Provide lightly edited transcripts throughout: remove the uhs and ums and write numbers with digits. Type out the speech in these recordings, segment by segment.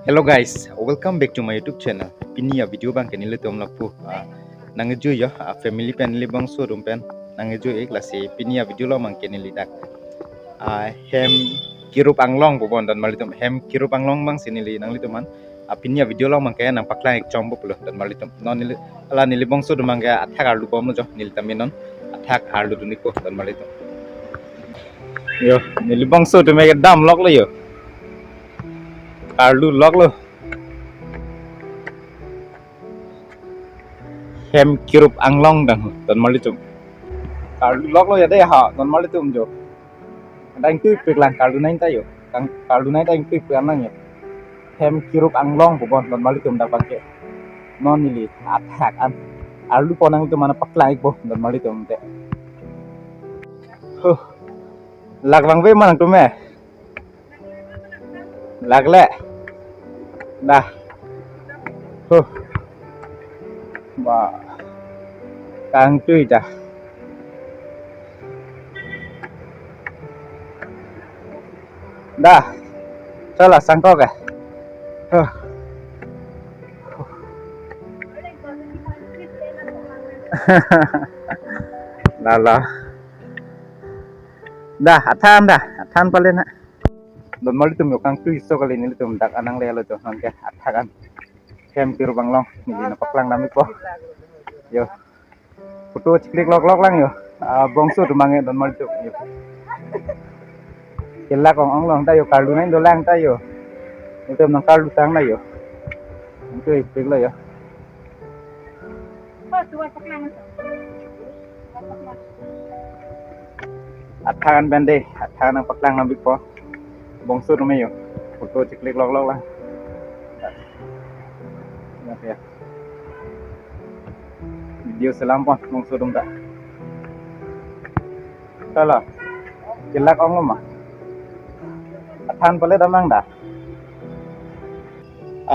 Hello guys, welcome back to my YouTube channel. Ini ya video bang kenili tom lapu. Nangeju ya family paneli bang so rumpen. Nangeju klasi pini ya video lo mang kenili dak. Hem kirup anglong bobon dan malitum hem kirup anglong bang sinili nang lituman. Pini ya video lo mang kaya nang paklang ek chombo pulo dan malitum. Non nili ala nili bang so dumang kaya athak arlu bom jo nili taminon athak arlu duniko dan malitum. Yo nili bang so dumang dam lok lo yo. Arlu lok lo. Hem kirup anglong dan malitum. Arlu lok lo ya deh ha dan malitum jo. Đang tươi việc làm cả luna tay yo, cả luna đang tươi việc ăn nhỉ. Hem kirup anglong bobon dan malitum dak bangke. Non nili attack an. Arlu ponang tu mana paklai bo dan malitum te. Lag bang ve mana tu me. Lag le. Dah. Ba. Kang tươi dah. Dah, salah sangkok ya. Lah. Dah, atan palen ha. Don mali tum yokang tu iso kali ini tum dak anang le lo to nangke atakan. Kem piru banglong ni na paklang nami po. Yo. Foto ciklik lok lang yo. Bongsu tumange don mali tum yo. Kila kong ong long tayo karlu na do lang tayo. Ito nang karlu tang na yo. Ito ipig lo yo. Athakan bende, athakan ang paklang nambik po. Bongso na yo. Foto ciklik lok lang. Ya. Video selampon bongso dum tak. Salah. Kila kong lo mah. Athan pale damang dah.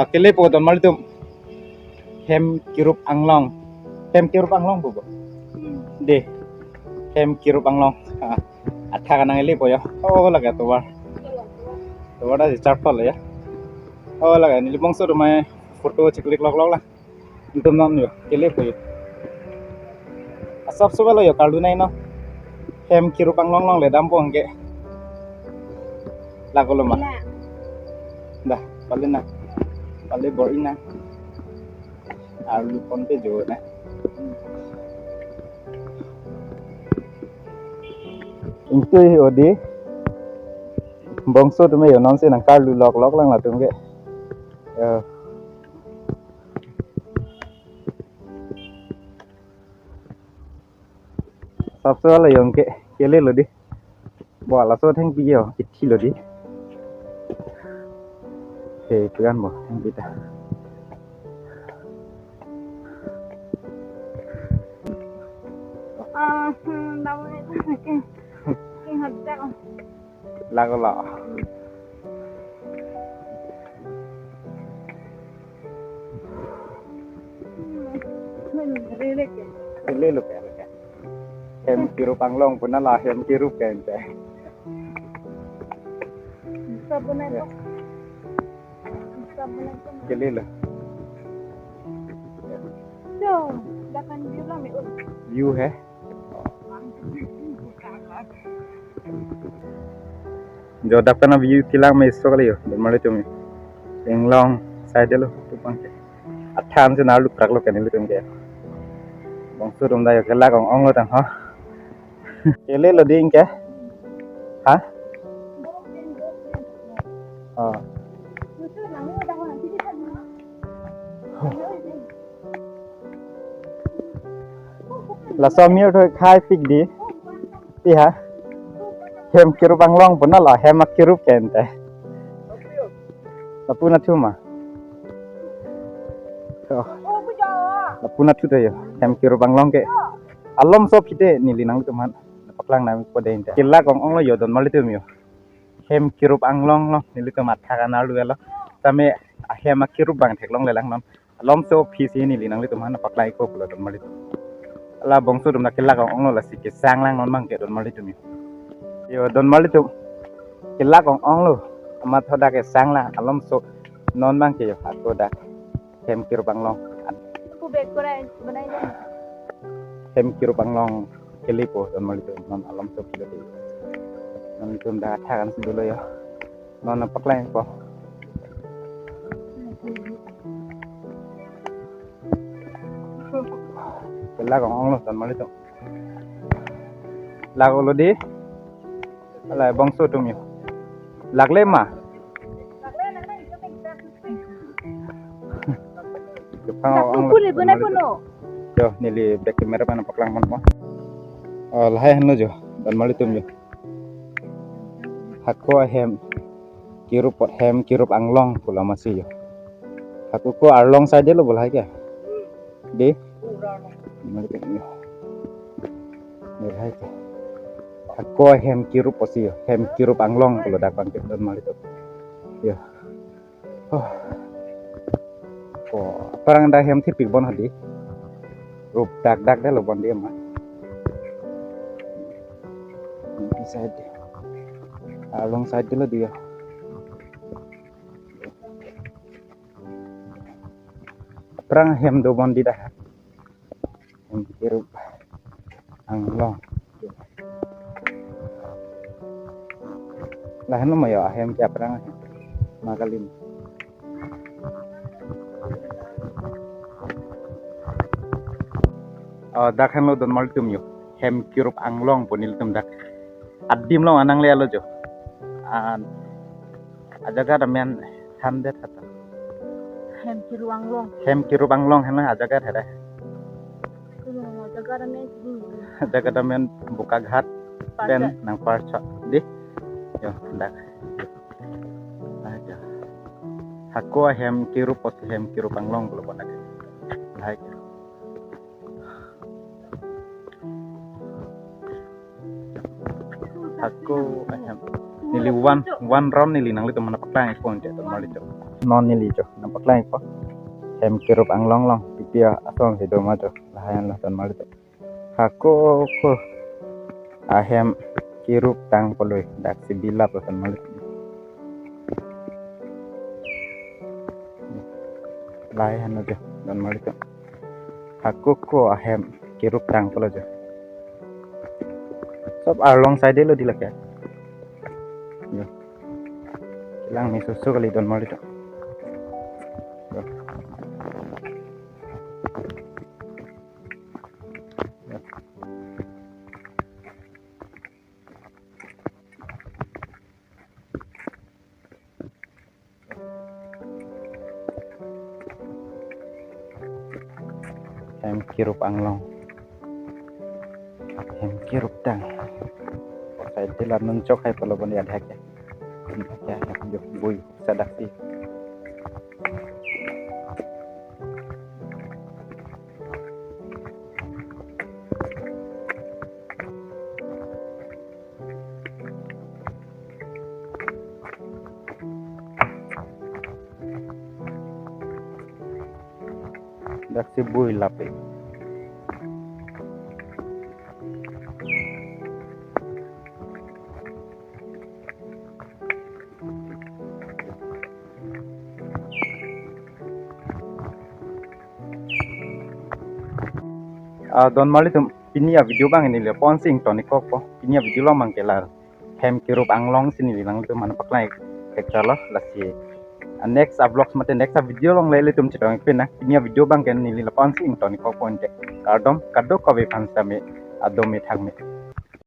Kele po don malitum hem kirup anglong bobo. De hem kirup anglong. Atha kanang ele po yo. Oh laga to war. To war da charpal ya. Oh laga ni libong so rumai foto ciklik lok lah. Itum nam yo kele po yo. Asap so lo yo kaldu nai no. Hem kirup anglong long le dam po angke. Lago lo mah. Dah, paling na. Paling boring na. Arlu konte jo na. Ingkui odi. Bongso tu me yo non se nang karlu lok lang la tum ke. Sabso la yong ke kele lo di. Bo la so thang pi yo ithi lo di. Itu kan boh yang kita. Lago lo. Lele lo kayak. Hem kirup anglong pun lah hem kirup kan teh. Kele lo. View है. जो Deccan view kilang में इसो कले यो. दमले तुम एंगलोंग साइड लो तुपang के. Athan se nalu prak lo kenili tum ke. Bongsu tum da yo kela kong ong lo tang ha. Kele lo ding ke. Ha? Là so miêu thôi khai phịch đi ha hem kirup anglong pun lah hem kirup kente lapuna tu mah lapuna tu deh hem kirup anglong ke alom so pite nili nang tu man paklang nami pada inte kila kong ong lo yo don mali tu mio hem kirup anglong lo nili tu mat thakan alu lo tame hem kirup bang theklong lelang non alom so pisi nili nang tu man paklai ko pulo don mali tu la bongsu dum nakilla kong ong lo la sikit sang lang non mang ke don mali tu mi yo don mali tu killa kong ong lo amat thoda ke sang la alom so non bang ke aku dak hem kiru banglong Aku beg korai benai dah. hem kiru banglong kelipo don mali tu non alam tu kilo di non tu dah thagan dulu ya non napak lain po lagu ong lo don mali tu lagu lo di alai bangso tu mi lagle ma Aku boleh benai puno. jo nili back camera mana paklang mon mo lahai hanno jo dan mali tum jo hakko hem kirup pot hem kirup anglong pula masih jo hakku ko arlong saja lo boleh ke di mali tum jo nilai ke hakko hem kirup posi jo hem kirup anglong pula dak bangkit dan mali tum yo parang dah hem tipik bon hadi rup dak dah lo bon dia mah side along side lo dia perang hem do bon di dah hem kirup anglong lah no mayo hem kya perang magalin dak hem lo don maltum yo hem kirup anglong ponil tum dak adim lo anang le alo jo ajaga damian handet kata Hem kiruang long. hem kirup anglong hena ajaga hada Jaga ramai sini. ajaga damian buka ghat ben nang parcha di yo dak aja hakko hem kirup pos hem kirup anglong lo pada like aku nili one round nili nang litu mana paklang ikon je ton mali jo non nili jo nang paklang ikon hem kirup anglong long pipia asong hido ma jo lahayan lah ton mali jo aku ko hem kirup tang poloi dak sibila ton mali lahayan jo ton mali jo aku ko hem kirup tang poloi jo sob arlong side lo dilak ya yo kilang mi susu kali don mali to yo hem kirup anglong hem kirup tang saya telah mencok hai kalau benda ada ya yo boy sadak sih dak si boy lape don mali tum pinia video bang ini le ponsing tonic kok po pinia video lo mang kelar hem kirup anglong sini lang tu mana paklai kekta lo lasi next vlogs mate next video long le tum chitong pin na pinia video bang ken ni le ponsing tonic kok ponte kardom kaddo kobe pansame adomi thangme